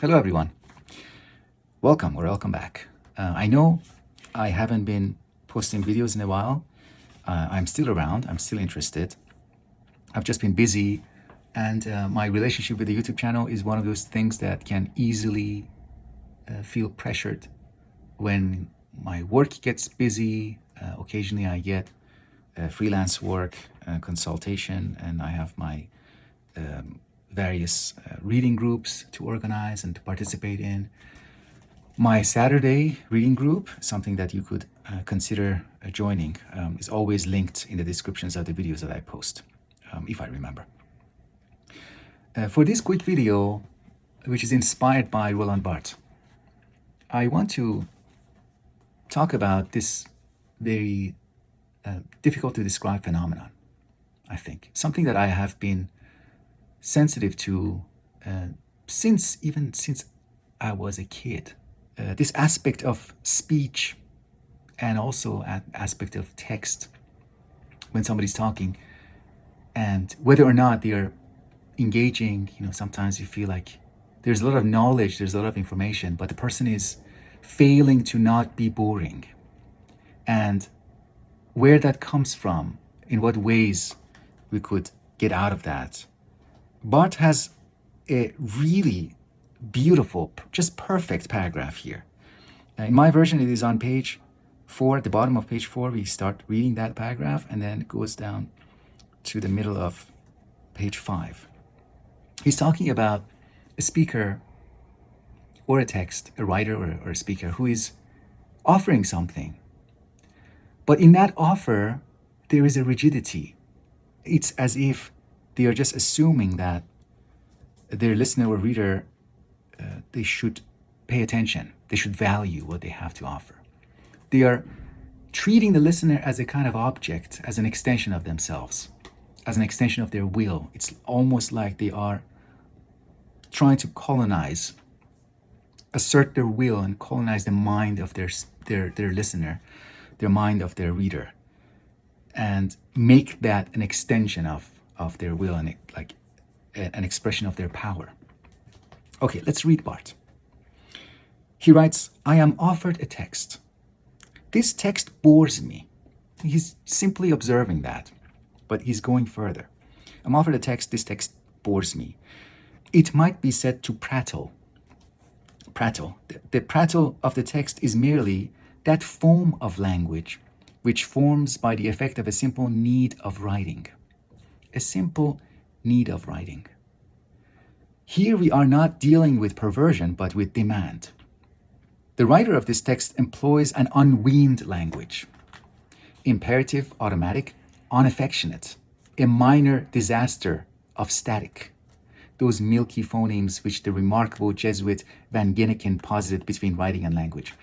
Hello, everyone. Welcome or welcome back. I know I haven't been posting videos in a while. I'm still around. I'm still interested. I've just been busy, and my relationship with the YouTube channel is one of those things that can easily feel pressured when my work gets busy. Occasionally, I get freelance work, consultation, and I have my various reading groups to organize and to participate in. My Saturday reading group, something that you could consider joining, is always linked in the descriptions of the videos that I post, if I remember. For this quick video, which is inspired by Roland Barthes, I want to talk about this very difficult to describe phenomenon, I think. Something that I have been sensitive to since I was a kid. This aspect of speech and also an aspect of text when somebody's talking, and whether or not they're engaging, sometimes you feel like there's a lot of knowledge, there's a lot of information, but the person is failing to not be boring. And where that comes from, in what ways we could get out of that. Barthes has a really beautiful, just perfect paragraph here. In my version, it is on page 4, at the bottom of page 4. We start reading that paragraph, and then it goes down to the middle of page 5. He's talking about a speaker or a text, a writer or a speaker who is offering something. But in that offer, there is a rigidity. It's as if they are just assuming that their listener or reader, they should pay attention. They should value what they have to offer. They are treating the listener as a kind of object, as an extension of themselves, as an extension of their will. It's almost like they are trying to colonize, assert their will and colonize the mind of their listener, their mind of their reader, and make that an extension of their will and like an expression of their power. Okay, let's read Barthes. He writes, I am offered a text. This text bores me. He's simply observing that, but he's going further. I'm offered a text, this text bores me. It might be said to prattle. The prattle of the text is merely that form of language which forms by the effect of a simple need of writing. A simple need of writing. Here we are not dealing with perversion, but with demand. The writer of this text employs an unweaned language. Imperative, automatic, unaffectionate, a minor disaster of static. Those milky phonemes which the remarkable Jesuit Van Ginneken posited between writing and language.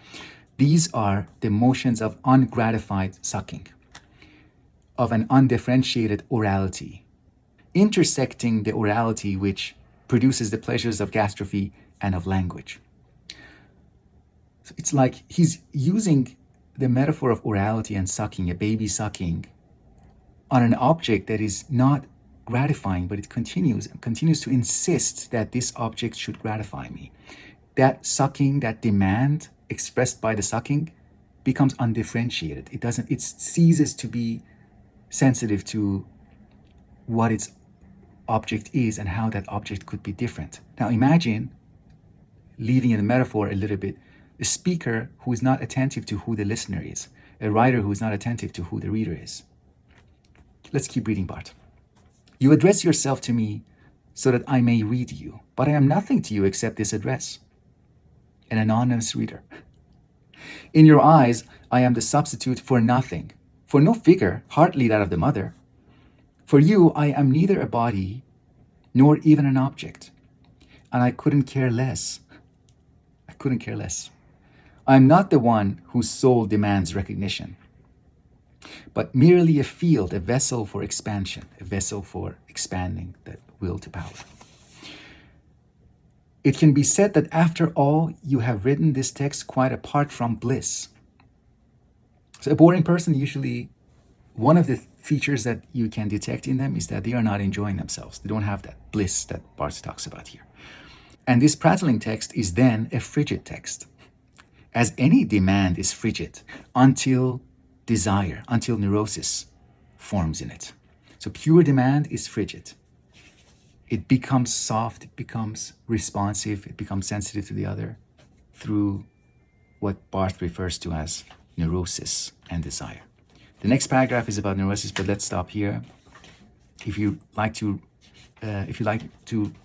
These are the motions of ungratified sucking, of an undifferentiated orality, intersecting the orality which produces the pleasures of gastrophe and of language. So it's like he's using the metaphor of orality and sucking, a baby sucking, on an object that is not gratifying, but it continues to insist that this object should gratify me. That sucking, that demand expressed by the sucking becomes undifferentiated. It ceases to be sensitive to what its object is and how that object could be different. Now imagine, leaving in the metaphor a little bit, a speaker who is not attentive to who the listener is, a writer who is not attentive to who the reader is. Let's keep reading Barthes. You address yourself to me so that I may read you, but I am nothing to you except this address, an anonymous reader. In your eyes, I am the substitute for nothing, for no figure, hardly that of the mother. For you, I am neither a body nor even an object, and I couldn't care less. I am not the one whose soul demands recognition, but merely a field, a vessel for expansion, a vessel for expanding that will to power. It can be said that after all, you have written this text quite apart from bliss. So a boring person, usually one of the features that you can detect in them is that they are not enjoying themselves. They don't have that bliss that Barthes talks about here. And this prattling text is then a frigid text, as any demand is frigid until desire, until neurosis forms in it. So pure demand is frigid. It becomes soft, it becomes responsive, it becomes sensitive to the other through what Barthes refers to as neurosis and desire. The next paragraph is about neurosis, but let's stop here. If you like to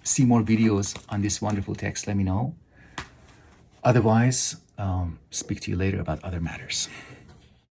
see more videos on this wonderful text, let me know. Otherwise, speak to you later about other matters.